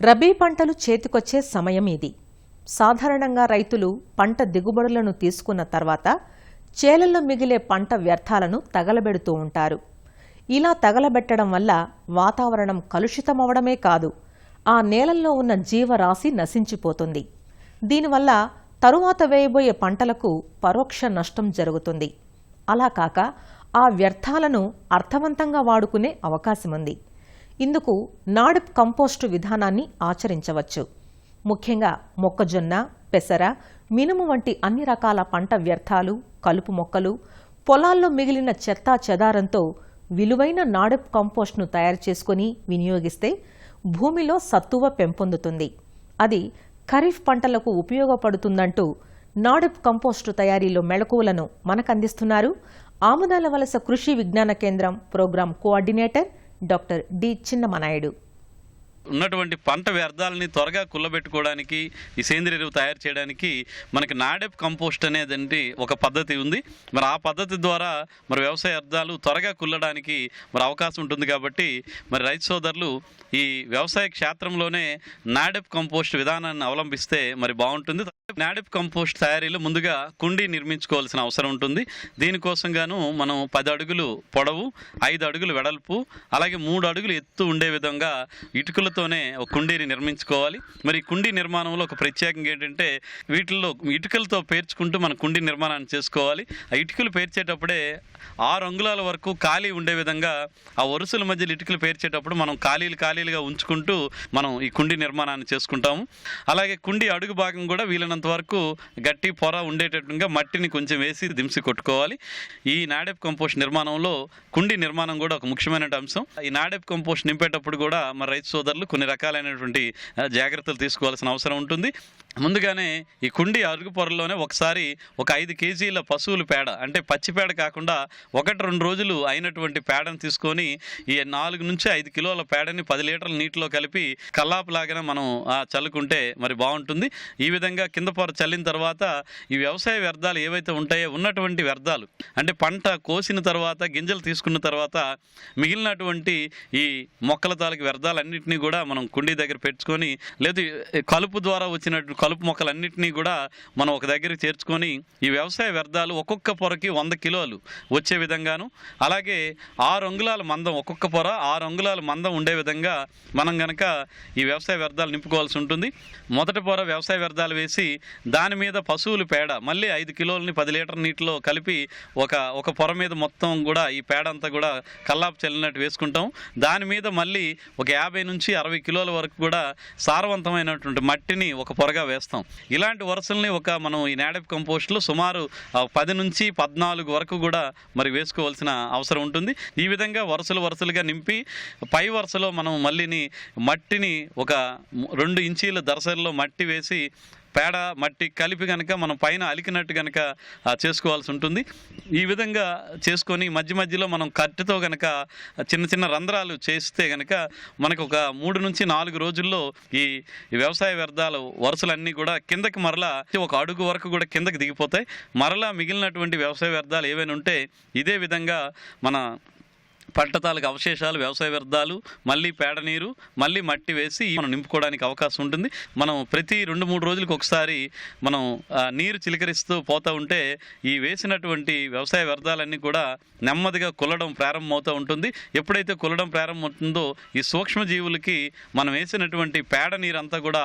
రబీ పంటలు చేతికొచ్చే సమయం ఇది. సాధారణంగా రైతులు పంట దిగుబడులను తీసుకున్న తర్వాత చేలల్లో మిగిలే పంట వ్యర్థాలను తగలబెడుతూ ఉంటారు. ఇలా తగలబెట్టడం వల్ల వాతావరణం కలుషితమవడమే కాదు, ఆ నేలల్లో ఉన్న జీవరాశి నశించిపోతుంది. దీనివల్ల తరువాత వేయబోయే పంటలకు పరోక్ష నష్టం జరుగుతుంది. అలా కాక ఆ వ్యర్థాలను అర్థవంతంగా వాడుకునే అవకాశముంది. ఇందుకు నాడప్ కంపోస్టు విధానాన్ని ఆచరించవచ్చు. ముఖ్యంగా మొక్కజొన్న, పెసర, మినుము వంటి అన్ని రకాల పంట వ్యర్థాలు, కలుపు మొక్కలు, పొలాల్లో మిగిలిన చెత్తా చెదారంతో విలువైన నాడప్ కంపోస్ట్ను తయారు చేసుకుని వినియోగిస్తే భూమిలో సత్తువ పెంపొందుతుంది. అది ఖరీఫ్ పంటలకు ఉపయోగపడుతుందంటూ నాడప్ కంపోస్టు తయారీలో మెళకువలను మనకందిస్తున్నారు ఆముదాల వలస కృషి విజ్ఞాన కేంద్రం program coordinator doctor D Chinnamanaidu. ఉన్నటువంటి పంట వ్యర్థాలని త్వరగా కుల్లబెట్టుకోవడానికి, ఈ సేంద్రియ ఎరువు తయారు చేయడానికి మనకి నాడప్ కంపోస్ట్ అనేది ఒక పద్ధతి ఉంది. మరి ఆ పద్ధతి ద్వారా మరి వ్యవసాయ వ్యర్థాలు త్వరగా కుల్లడానికి మరి అవకాశం ఉంటుంది. కాబట్టి మరి రైతు సోదరులు ఈ వ్యవసాయ క్షేత్రంలోనే నాడప్ కంపోస్ట్ విధానాన్ని అవలంబిస్తే మరి బాగుంటుంది. నాడప్ కంపోస్ట్ తయారీలో ముందుగా కుండీ నిర్మించుకోవాల్సిన అవసరం ఉంటుంది. దీనికోసం గాను మనం 10 అడుగులు పొడవు, 5 అడుగులు వెడల్పు, అలాగే 3 అడుగులు ఎత్తు ఉండే విధంగా ఇటుకలతోనే ఒక కుండీని నిర్మించుకోవాలి. మరి కుండీ నిర్మాణంలో ఒక ప్రత్యేకంగా ఏంటంటే వీటిల్లో ఇటుకలతో పేర్చుకుంటూ మన కుండీ నిర్మాణాన్ని చేసుకోవాలి. ఆ ఇటుకలు పేర్చేటప్పుడే 6 అంగుళాల వరకు ఖాళీ ఉండే విధంగా ఆ వరుసల మధ్యలో ఇటుకలు పేర్చేటప్పుడు మనం ఖాళీలుగా ఉంచుకుంటూ మనం ఈ కుండీ నిర్మాణాన్ని చేసుకుంటాము. అలాగే కుండీ అడుగు భాగం కూడా వీలైనంత వరకు గట్టి పొర ఉండేటట్టుగా మట్టిని కొంచెం వేసి దింసి కొట్టుకోవాలి. ఈ నాడప్ కంపోస్ట్ నిర్మాణంలో కుండీ నిర్మాణం కూడా ఒక ముఖ్యమైన అంశం. ఈ నాడప్ కంపోస్ట్ నింపేటప్పుడు కూడా మన రైతు సోదరులు కొన్ని రకాలైనటువంటి జాగ్రత్తలు తీసుకోవాల్సిన అవసరం ఉంటుంది. ముందుగానే ఈ కుండీ అరుగు పొరలోనే ఒకసారి ఒక 5 కేజీల పశువుల పేడ, అంటే పచ్చి పేడ కాకుండా 1-2 రోజులు అయినటువంటి పేడను తీసుకొని ఈ 4 నుంచి 5 కిలోల పేడని 10 లీటర్ల నీటిలో కలిపి కల్లాపులాగానే మనం చల్లుకుంటే మరి బాగుంటుంది. ఈ విధంగా కింద పొర చల్లిన తర్వాత ఈ వ్యవసాయ వ్యర్థాలు ఏవైతే ఉంటాయో ఉన్నటువంటి వ్యర్థాలు, అంటే పంట కోసిన తర్వాత గింజలు తీసుకున్న తర్వాత మిగిలినటువంటి ఈ మొక్కల తాలూకు వ్యర్థాలన్నింటినీ కూడా మనం కుండీ దగ్గర పెట్టుకొని, లేదా కలుపు ద్వారా వచ్చినట్టు కలుపు మొక్కలన్నింటినీ కూడా మనం ఒక దగ్గరికి చేర్చుకొని ఈ వ్యవసాయ వ్యర్థాలు ఒక్కొక్క పొరకి 100 కిలోలు వచ్చే విధంగాను, అలాగే 6 అంగుళాల మందం, ఒక్కొక్క పొర 6 అంగుళాల మందం ఉండే విధంగా మనం గనక ఈ వ్యవసాయ వ్యర్థాలు నింపుకోవాల్సి ఉంటుంది. మొదటి పొర వ్యవసాయ వ్యర్థాలు వేసి దాని మీద పశువుల పేడ మళ్ళీ 5 కిలోలని 10 లీటర్ల నీటిలో కలిపి ఒక పొర మీద మొత్తం కూడా ఈ పేడ అంతా కూడా కల్లాపు చల్లినట్టు వేసుకుంటాం. దాని మీద మళ్ళీ ఒక 50 నుంచి 60 కిలోల వరకు కూడా సారవంతమైనటువంటి మట్టిని ఒక పొరగా వేస్తాం. ఇలాంటి వరుసల్ని మనం ఈ నాడప్ కంపోస్ట్లో సుమారు 10 నుంచి 14 వరకు కూడా మరి వేసుకోవాల్సిన అవసరం ఉంటుంది. ఈ విధంగా వరుసలుగా నింపి పై వరుసలో మనం మట్టిని ఒక 2 ఇంచీల దరసల్లో మట్టి వేసి పేడ మట్టి కలిపి కనుక మనం పైన అలికినట్టు కనుక చేసుకోవాల్సి ఉంటుంది. ఈ విధంగా చేసుకొని మధ్యలో మనం కట్టెతో కనుక చిన్న రంధ్రాలు చేస్తే కనుక మనకు ఒక 3 నుంచి 4 రోజుల్లో ఈ వ్యవసాయ వ్యర్థాలు వరుసలన్నీ కూడా కిందకి మరలా ఒక అడుగు వరకు కూడా కిందకి దిగిపోతాయి. మరలా మిగిలినటువంటి వ్యవసాయ వ్యర్థాలు ఏవైనా ఉంటే ఇదే విధంగా మన పంట తాలూకు అవశేషాలు, వ్యవసాయ వ్యర్థాలు, మళ్ళీ పేడ నీరు, మళ్ళీ మట్టి వేసి మనం నింపుకోవడానికి అవకాశం ఉంటుంది. మనం ప్రతి 2-3 రోజులకు ఒకసారి మనం నీరు చిలకరిస్తూ పోతూ ఉంటే ఈ వేసినటువంటి వ్యవసాయ వ్యర్థాలన్నీ కూడా నెమ్మదిగా కుల్లడం ప్రారంభమవుతూ ఉంటుంది. ఎప్పుడైతే కుల్లడం ప్రారంభమవుతుందో ఈ సూక్ష్మజీవులకి మనం వేసినటువంటి పేడ నీరంతా కూడా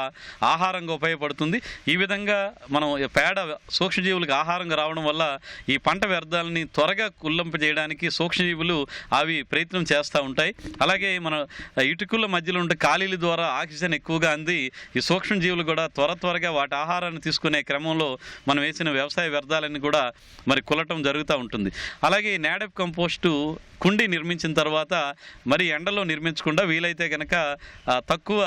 ఆహారంగా ఉపయోగపడుతుంది. ఈ విధంగా మనం పేడ సూక్ష్మజీవులకు ఆహారంగా రావడం వల్ల ఈ పంట వ్యర్థాలని త్వరగా కుల్లింపజేయడానికి సూక్ష్మజీవులు అవి ప్రయత్నం చేస్తూ ఉంటాయి. అలాగే మన ఇటుకల మధ్యలో ఉండే ఖాళీల ద్వారా ఆక్సిజన్ ఎక్కువగా అంది ఈ సూక్ష్మజీవులు కూడా త్వరగా వాటి ఆహారాన్ని తీసుకునే క్రమంలో మనం వేసిన వ్యవసాయ వ్యర్థాలన్నీ కూడా మరి కుల్లటం జరుగుతూ ఉంటుంది. అలాగే ఈ నాడప్ కంపోస్టు కుండీ నిర్మించిన తర్వాత మరి ఎండలో నిర్మించకుండా వీలైతే కనుక తక్కువ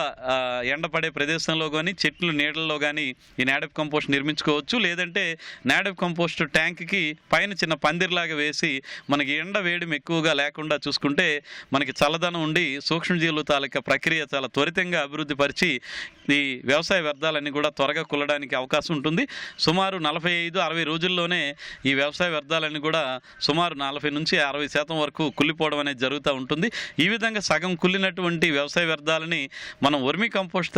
ఎండపడే ప్రదేశంలో కానీ చెట్లు నీడల్లో కానీ ఈ నాడప్ కంపోస్ట్ నిర్మించుకోవచ్చు. లేదంటే నాడప్ కంపోస్ట్ ట్యాంక్కి పైన చిన్న పందిరిలాగా వేసి మనకి ఎండ వేడిమి ఎక్కువగా లేకుండా కాకుండా చూసుకుంటే మనకి చల్లదనం ఉండి సూక్ష్మజీవుల తాలూకా ప్రక్రియ చాలా త్వరితంగా అభివృద్ధి పరిచి ఈ వ్యవసాయ వ్యర్థాలన్నీ కూడా త్వరగా కుల్లడానికి అవకాశం ఉంటుంది. సుమారు 45-60 రోజుల్లోనే ఈ వ్యవసాయ వ్యర్థాలన్నీ కూడా సుమారు 40 నుంచి 60% వరకు కుళ్ళిపోవడం అనేది జరుగుతూ ఉంటుంది. ఈ విధంగా సగం కుళ్ళినటువంటి వ్యవసాయ వ్యర్థాలని మనం వర్మీ కంపోస్ట్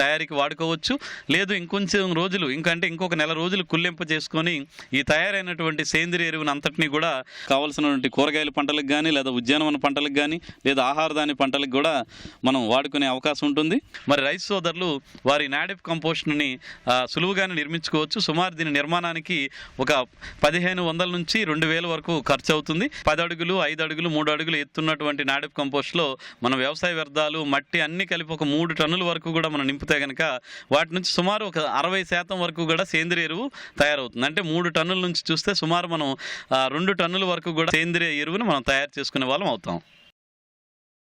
తయారీకి వాడుకోవచ్చు. లేదు ఇంకొంచెం రోజులు ఇంకొక నెల రోజులు కుళ్ళింప చేసుకొని ఈ తయారైనటువంటి సేంద్రియ ఎరువుని అంతటినీ కూడా కావాల్సినటువంటి కూరగాయల పంటలకు కానీ లేదా ఉద్యానవన పంటలకు కానీ లేదా ఆహార ధాన్య పంటలకు కూడా మనం వాడుకునే అవకాశం ఉంటుంది. మరి రైతు సోదరులు వారి నాడెప్ కంపోస్ట్ని సులువుగానే నిర్మించుకోవచ్చు. సుమారు దీని నిర్మాణానికి ఒక 1500 నుంచి 2000 వరకు ఖర్చు అవుతుంది. 10 అడుగులు 5 అడుగులు 3 అడుగులు ఎత్తున్నటువంటి నాడెప్ కంపోస్ట్లో మనం వ్యవసాయ వ్యర్థాలు మట్టి అన్ని కలిపి ఒక 3 టన్నుల వరకు కూడా మనం నింపితే కనుక వాటి నుంచి సుమారు ఒక 60% వరకు కూడా సేంద్రియ ఎరువు తయారవుతుంది. అంటే 3 టన్నుల నుంచి చూస్తే సుమారు మనం 2 టన్నుల వరకు కూడా సేంద్రియ ఎరువును మనం తయారు చేసుకునే వాళ్ళం అవుతాం.